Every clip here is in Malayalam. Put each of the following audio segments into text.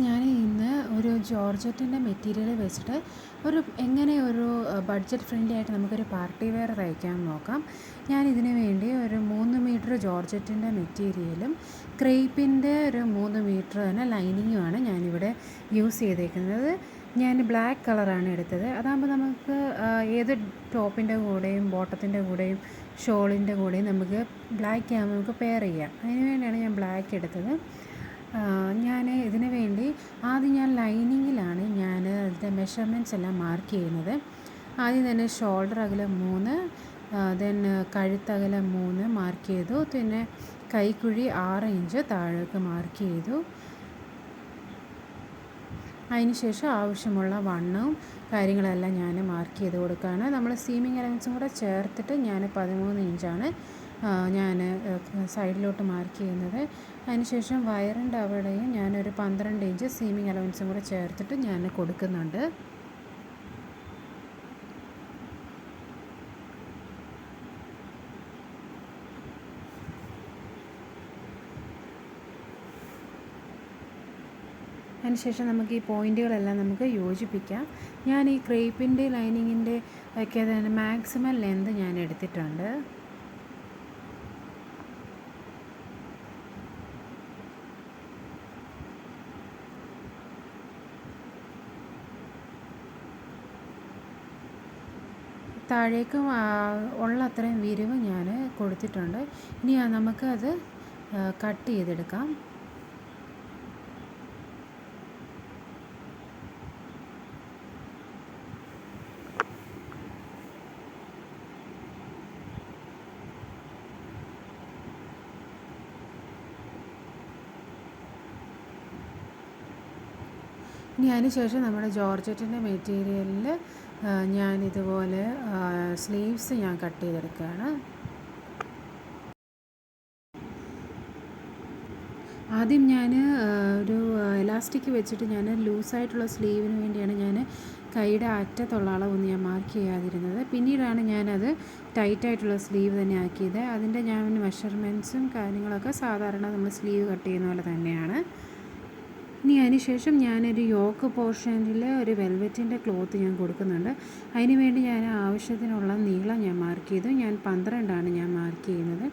ഞാൻ ഇന്ന് ഒരു ജോർജറ്റിൻ്റെ മെറ്റീരിയൽ വെച്ചിട്ട് എങ്ങനെ ഒരു ബഡ്ജറ്റ് ഫ്രണ്ട്ലി ആയിട്ട് നമുക്കൊരു പാർട്ടി വെയർ തയ്ക്കാൻ നോക്കാം. ഞാൻ ഇതിന് വേണ്ടി ഒരു 3 മീറ്റർ ജോർജറ്റിൻ്റെ മെറ്റീരിയലും ക്രേപ്പിൻ്റെ ഒരു 3 മീറ്റർ തന്നെ ലൈനിങ്ങുമാണ് ഞാനിവിടെ യൂസ് ചെയ്തേക്കുന്നത്. ഞാൻ ബ്ലാക്ക് കളറാണ് എടുത്തത്. അതാകുമ്പോൾ നമുക്ക് ഏത് ടോപ്പിൻ്റെ കൂടെയും ബോട്ടത്തിൻ്റെ കൂടെയും ഷോളിൻ്റെ കൂടെയും നമുക്ക് ബ്ലാക്ക് ആകുമ്പോൾ നമുക്ക് പെയർ ചെയ്യാം. അതിന് വേണ്ടിയാണ് ഞാൻ ബ്ലാക്ക് എടുത്തത്. ഞാൻ ഇതിന് വേണ്ടി ആദ്യം ലൈനിങ്ങിലാണ് ഇതിൻ്റെ മെഷർമെൻറ്റ്സ് എല്ലാം മാർക്ക് ചെയ്യുന്നത്. ആദ്യം തന്നെ ഷോൾഡർ അകലം 3, ദെൻ കഴുത്തകലം 3 മാർക്ക് ചെയ്തു. പിന്നെ കൈക്കുഴി 6 ഇഞ്ച് താഴേക്ക് മാർക്ക് ചെയ്തു. അതിനുശേഷം ആവശ്യമുള്ള വണ്ണവും കാര്യങ്ങളെല്ലാം ഞാൻ മാർക്ക് ചെയ്ത് കൊടുക്കുകയാണ്. നമ്മൾ സീമിങ് എലമെൻസും കൂടെ ചേർത്തിട്ട് ഞാൻ 13 ഇഞ്ചാണ് ഞാൻ സൈഡിലോട്ട് മാർക്ക് ചെയ്യുന്നത്. അതിനുശേഷം വയറിൻ്റെ അവിടെയും ഞാനൊരു 12 ഇഞ്ച് സീമിങ് അലവൻസും കൂടെ ചേർത്തിട്ട് ഞാൻ കൊടുക്കുന്നുണ്ട്. അതിനുശേഷം നമുക്ക് ഈ പോയിൻറ്റുകളെല്ലാം നമുക്ക് യോജിപ്പിക്കാം. ഞാൻ ഈ ക്രേപ്പിൻ്റെ ലൈനിങ്ങിൻ്റെ ഒക്കെ തന്നെ മാക്സിമം ലെന്ത് ഞാൻ എടുത്തിട്ടുണ്ട്. താഴേക്കും ഉള്ള അത്രയും വിരിവ് ഞാൻ കൊടുത്തിട്ടുണ്ട്. ഇനി നമുക്കത് കട്ട് ചെയ്തെടുക്കാം. ഇനി അതിന് ശേഷം നമ്മുടെ ജോർജറ്റിൻ്റെ മെറ്റീരിയലിൽ ഞാനിതുപോലെ സ്ലീവ്സ് ഞാൻ കട്ട് ചെയ്തെടുക്കുകയാണ്. ആദ്യം ഞാൻ ഒരു എലാസ്റ്റിക് വെച്ചിട്ട് ഞാൻ ലൂസായിട്ടുള്ള സ്ലീവിന് വേണ്ടിയാണ് ഞാൻ കൈയുടെ അറ്റത്തുള്ള അളവൊന്നും ഞാൻ മാർക്ക് ചെയ്യാതിരുന്നത്. പിന്നീടാണ് ഞാനത് ടൈറ്റായിട്ടുള്ള സ്ലീവ് തന്നെ ആക്കിയത്. അതിൻ്റെ ഞാൻ മെഷർമെൻറ്റ്സും കാര്യങ്ങളൊക്കെ സാധാരണ നമ്മൾ സ്ലീവ് കട്ട് ചെയ്യുന്ന പോലെ തന്നെയാണ്. ഇനി അതിന് ശേഷം ഞാനൊരു യോക്ക് പോർഷനിൽ ഒരു വെൽവെറ്റിൻ്റെ ക്ലോത്ത് ഞാൻ കൊടുക്കുന്നുണ്ട്. അതിന് വേണ്ടി ഞാൻ ആവശ്യത്തിനുള്ള നീളം ഞാൻ മാർക്ക് ചെയ്തു. ഞാൻ 12ആണ് ഞാൻ മാർക്ക് ചെയ്യുന്നത്.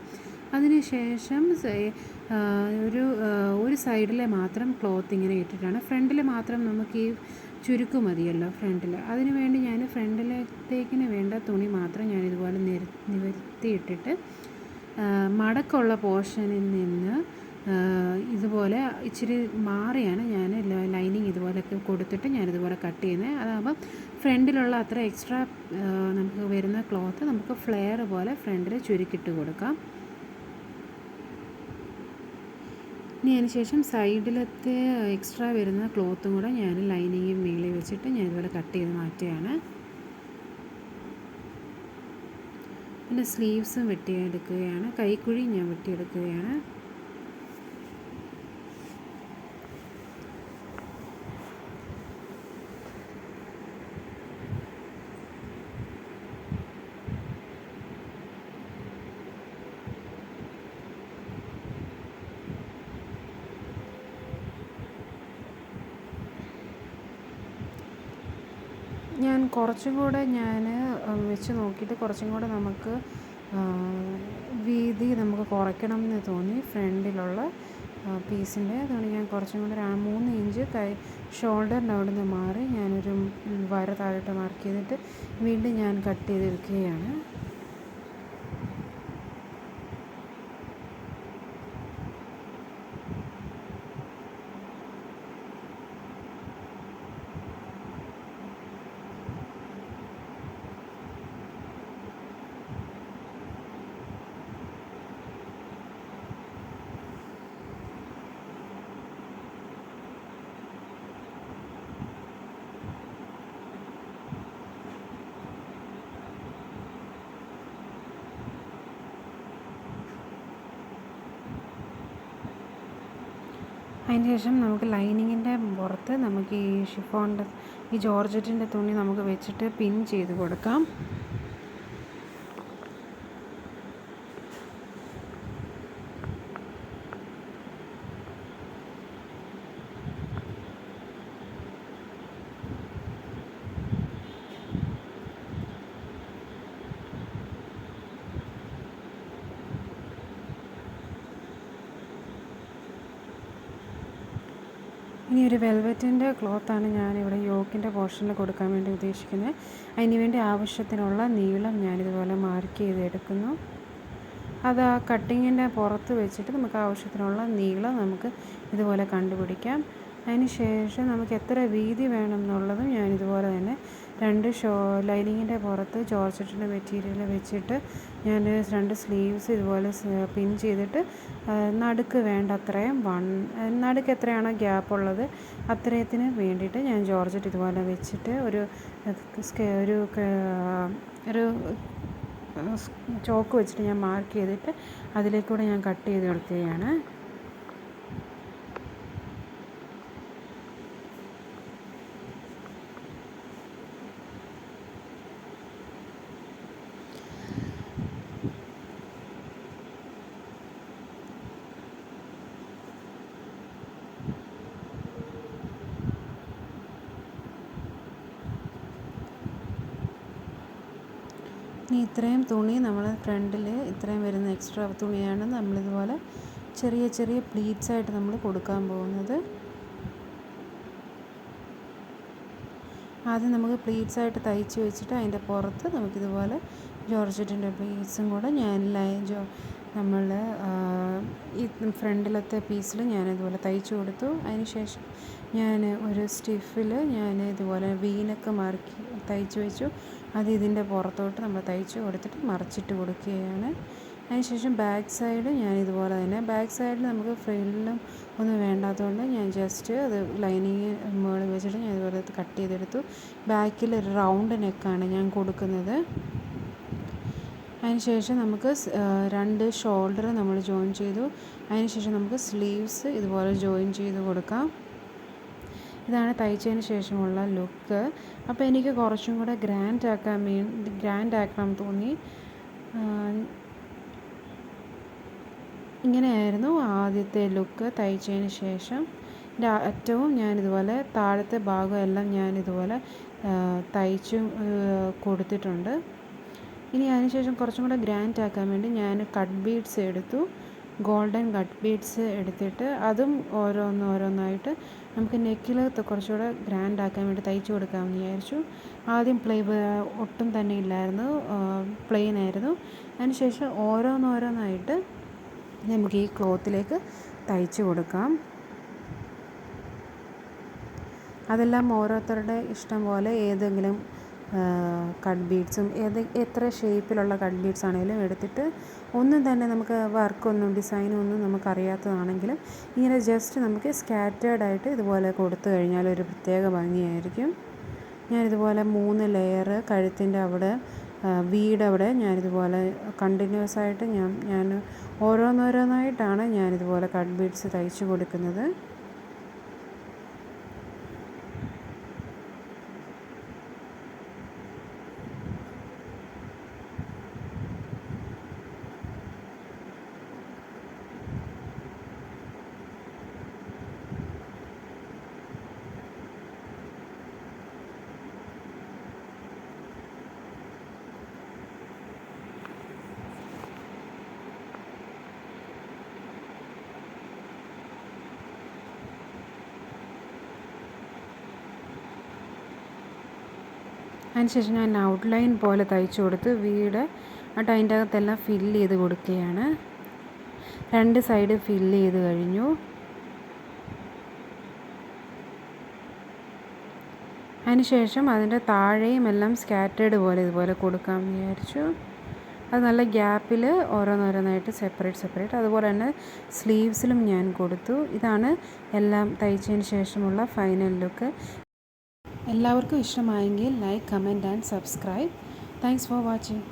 അതിന് ശേഷം ഒരു സൈഡിലെ മാത്രം ക്ലോത്ത് ഇങ്ങനെ ഇട്ടിട്ടാണ്. ഫ്രണ്ടിൽ മാത്രം നമുക്ക് ഈ ചുരുക്ക് മതിയല്ലോ ഫ്രണ്ടിൽ. അതിന് വേണ്ടി ഞാൻ ഫ്രണ്ടിലത്തേക്കിന് വേണ്ട തുണി മാത്രം ഞാൻ ഇതുപോലെ നിവർത്തിയിട്ടിട്ട് മടക്കമുള്ള പോർഷനിൽ നിന്ന് ഇതുപോലെ ഇച്ചിരി മാറിയാണ് ഞാൻ ലൈനിങ് ഇതുപോലെയൊക്കെ കൊടുത്തിട്ട് ഞാനിതുപോലെ കട്ട് ചെയ്യുന്നത്. അതാകുമ്പോൾ ഫ്രണ്ടിലുള്ള അത്ര എക്സ്ട്രാ നമുക്ക് വരുന്ന ക്ലോത്ത് നമുക്ക് ഫ്ലെയർ പോലെ ഫ്രണ്ടിൽ ചുരുക്കിട്ട് കൊടുക്കാം. ഇനി അതിന് ശേഷം സൈഡിലത്തെ എക്സ്ട്രാ വരുന്ന ക്ലോത്തും കൂടെ ഞാൻ ലൈനിങ് മേളിൽ വെച്ചിട്ട് ഞാൻ ഇതുപോലെ കട്ട് ചെയ്ത് മാറ്റുകയാണ്. പിന്നെ സ്ലീവ്സും വെട്ടിയെടുക്കുകയാണ്. കൈക്കുഴി ഞാൻ വെട്ടിയെടുക്കുകയാണ്. ഞാൻ കുറച്ചും കൂടെ വെച്ച് നോക്കിയിട്ട് കുറച്ചും കൂടെ നമുക്ക് വീതി നമുക്ക് കുറയ്ക്കണം എന്ന് തോന്നി. ഫ്രണ്ടിലുള്ള പീസിൻ്റെ അതുകൊണ്ട് ഞാൻ കുറച്ചും കൂടെ 3 ഇഞ്ച് ഷോൾഡറിൻ്റെ അവിടെ നിന്ന് മാറി ഞാനൊരു വര താഴോട്ട് മാർക്ക് ചെയ്തിട്ട് വീണ്ടും ഞാൻ കട്ട് ചെയ്തെടുക്കുകയാണ്. അതിന് ശേഷം നമുക്ക് ലൈനിങ്ങിൻ്റെ പുറത്ത് നമുക്ക് ഈ ജോർജറ്റിൻ്റെ തുണി നമുക്ക് വെച്ചിട്ട് പിൻ ചെയ്ത് കൊടുക്കാം. ഇനി ഒരു വെൽവെറ്റിൻ്റെ ക്ലോത്താണ് ഞാനിവിടെ യോക്കിൻ്റെ പോർഷനിൽ കൊടുക്കാൻ വേണ്ടി ഉദ്ദേശിക്കുന്നത്. അതിന് വേണ്ടി ആവശ്യത്തിനുള്ള നീളം ഞാനിതുപോലെ മാർക്ക് ചെയ്തെടുക്കുന്നു. അത് ആ കട്ടിങ്ങിൻ്റെ പുറത്ത് വെച്ചിട്ട് നമുക്ക് ആവശ്യത്തിനുള്ള നീളം നമുക്ക് ഇതുപോലെ കണ്ടുപിടിക്കാം. അതിന് ശേഷം നമുക്ക് എത്ര വീതി വേണം എന്നുള്ളതും ഞാനിതുപോലെ തന്നെ രണ്ട് ലൈനിങ്ങിൻ്റെ പുറത്ത് ജോർജറ്റിൻ്റെ മെറ്റീരിയൽ വെച്ചിട്ട് ഞാൻ രണ്ട് സ്ലീവ്സ് ഇതുപോലെ പിൻ ചെയ്തിട്ട് നടുക്ക് വേണ്ട അത്രയും നടുക്ക് എത്രയാണോ ഗ്യാപ്പ് ഉള്ളത് അത്രയത്തിന് വേണ്ടിയിട്ട് ഞാൻ ജോർജറ്റ് ഇതുപോലെ വെച്ചിട്ട് ഒരു ചോക്ക് വെച്ചിട്ട് ഞാൻ മാർക്ക് ചെയ്തിട്ട് അതിലേക്കൂടെ ഞാൻ കട്ട് ചെയ്ത് കൊടുക്കുകയാണ്. ഇനി ഇത്രയും തുണി നമ്മൾ ഫ്രണ്ടിൽ ഇത്രയും വരുന്ന എക്സ്ട്രാ തുണിയാണ് നമ്മളിതുപോലെ ചെറിയ ചെറിയ പ്ലീറ്റ്സായിട്ട് നമ്മൾ കൊടുക്കാൻ പോകുന്നത്. ആദ്യം നമുക്ക് പ്ലീറ്റ്സായിട്ട് തയ്ച്ച് വെച്ചിട്ട് അതിൻ്റെ പുറത്ത് നമുക്കിതുപോലെ ജോർജറ്റിൻ്റെ പ്ലീറ്റ്സും കൂടെ നമ്മൾ ഈ ഫ്രണ്ടിലത്തെ പീസിൽ ഞാനിതുപോലെ തയ്ച്ച് കൊടുത്തു. അതിന് ശേഷം ഞാൻ ഒരു സ്റ്റിഫിൽ ഞാൻ ഇതുപോലെ വീനൊക്കെ തയ്ച്ച് വെച്ചു. അത് ഇതിൻ്റെ പുറത്തോട്ട് നമ്മൾ തയ്ച്ച് കൊടുത്തിട്ട് മറിച്ചിട്ട് കൊടുക്കുകയാണ്. അതിനുശേഷം ബാക്ക് സൈഡ് ഞാൻ ഇതുപോലെ തന്നെ ബാക്ക് സൈഡിൽ നമുക്ക് ഫ്രില്ലും ഒന്നും വേണ്ടാത്തതുകൊണ്ട് ഞാൻ ജസ്റ്റ് അത് ലൈനിങ് മുകളിൽ വെച്ചിട്ട് ഞാൻ ഇതുപോലെ കട്ട് ചെയ്തെടുത്തു. ബാക്കിൽ ഒരു റൗണ്ട് നെക്കാണ് ഞാൻ കൊടുക്കുന്നത്. അതിനുശേഷം നമുക്ക് രണ്ട് ഷോൾഡർ നമ്മൾ ജോയിൻ ചെയ്തു. അതിനുശേഷം നമുക്ക് സ്ലീവ്സ് ഇതുപോലെ ജോയിൻ ചെയ്ത് കൊടുക്കാം. ഇതാണ് തയ്ച്ചതിന് ശേഷമുള്ള ലുക്ക്. അപ്പോൾ എനിക്ക് കുറച്ചും കൂടെ ഗ്രാൻഡ് ആക്കണം തോന്നി. ഇങ്ങനെയായിരുന്നു ആദ്യത്തെ ലുക്ക് തയ്ച്ചതിന് ശേഷം. അറ്റവും ഞാനിതുപോലെ താഴത്തെ ഭാഗം എല്ലാം ഞാനിതുപോലെ തയ്ച്ചും കൊടുത്തിട്ടുണ്ട്. ഇനി അതിനുശേഷം കുറച്ചും കൂടെ ഗ്രാൻഡ് ആക്കാൻ വേണ്ടി ഞാൻ കട്ട് ബീഡ്സ് എടുത്തു. ഗോൾഡൻ കട്ട് ബീഡ്സ് എടുത്തിട്ട് അതും ഓരോന്നായിട്ട് നമുക്ക് നെക്കിൽ കുറച്ചുകൂടെ ഗ്രാൻഡ് ആക്കാൻ വേണ്ടി തയ്ച്ചു കൊടുക്കാമെന്ന് വിചാരിച്ചു. ആദ്യം ഒട്ടും തന്നെ ഇല്ലായിരുന്നു, പ്ലെയിൻ ആയിരുന്നു. അതിനുശേഷം ഓരോന്നായിട്ട് നമുക്ക് ഈ ക്ലോത്തിലേക്ക് തയ്ച്ചു കൊടുക്കാം. അതെല്ലാം ഓരോരുത്തരുടെ ഇഷ്ടം പോലെ ഏതെങ്കിലും കട്ട് ബീഡ്സും എത്ര ഷേപ്പിലുള്ള കട്ട് ബീഡ്സ് ആണെങ്കിലും എടുത്തിട്ട് ഒന്നും തന്നെ നമുക്ക് വർക്കൊന്നും ഡിസൈനൊന്നും നമുക്കറിയാത്തതാണെങ്കിലും ഇങ്ങനെ ജസ്റ്റ് നമുക്ക് സ്കാറ്റേർഡായിട്ട് ഇതുപോലെ കൊടുത്തു കഴിഞ്ഞാൽ ഒരു പ്രത്യേക ഭംഗിയായിരിക്കും. ഞാനിതുപോലെ 3 ലെയർ കഴുത്തിൻ്റെ അവിടെ അവിടെ ഞാനിതുപോലെ കണ്ടിന്യൂസ് ആയിട്ട് ഞാൻ ഓരോന്നായിട്ടാണ് ഞാനിതുപോലെ കട്ട് ബീഡ്സ് തയ്ച്ചു കൊടുക്കുന്നത്. അതിനുശേഷം ഞാൻ ഔട്ട്ലൈൻ പോലെ തയ്ച്ചു കൊടുത്ത് എന്നിട്ട് അതിൻ്റെ അകത്തെല്ലാം ഫില്ല് ചെയ്ത് കൊടുക്കുകയാണ്. 2 സൈഡ് ഫില്ല് ചെയ്ത് കഴിഞ്ഞു. അതിനുശേഷം അതിൻ്റെ താഴെയും എല്ലാം സ്കാറ്റേർഡ് പോലെ ഇതുപോലെ കൊടുക്കാമെന്ന് വിചാരിച്ചു. അത് നല്ല ഗ്യാപ്പിൽ ഓരോന്നായിട്ട് സെപ്പറേറ്റ് അതുപോലെ തന്നെ സ്ലീവ്സിലും ഞാൻ കൊടുത്തു. ഇതാണ് എല്ലാം തയ്ച്ചതിന് ശേഷമുള്ള ഫൈനൽ ലുക്ക്. എല്ലാവർക്കും ഇഷ്ടമായെങ്കിൽ like, comment and subscribe. Thanks for watching.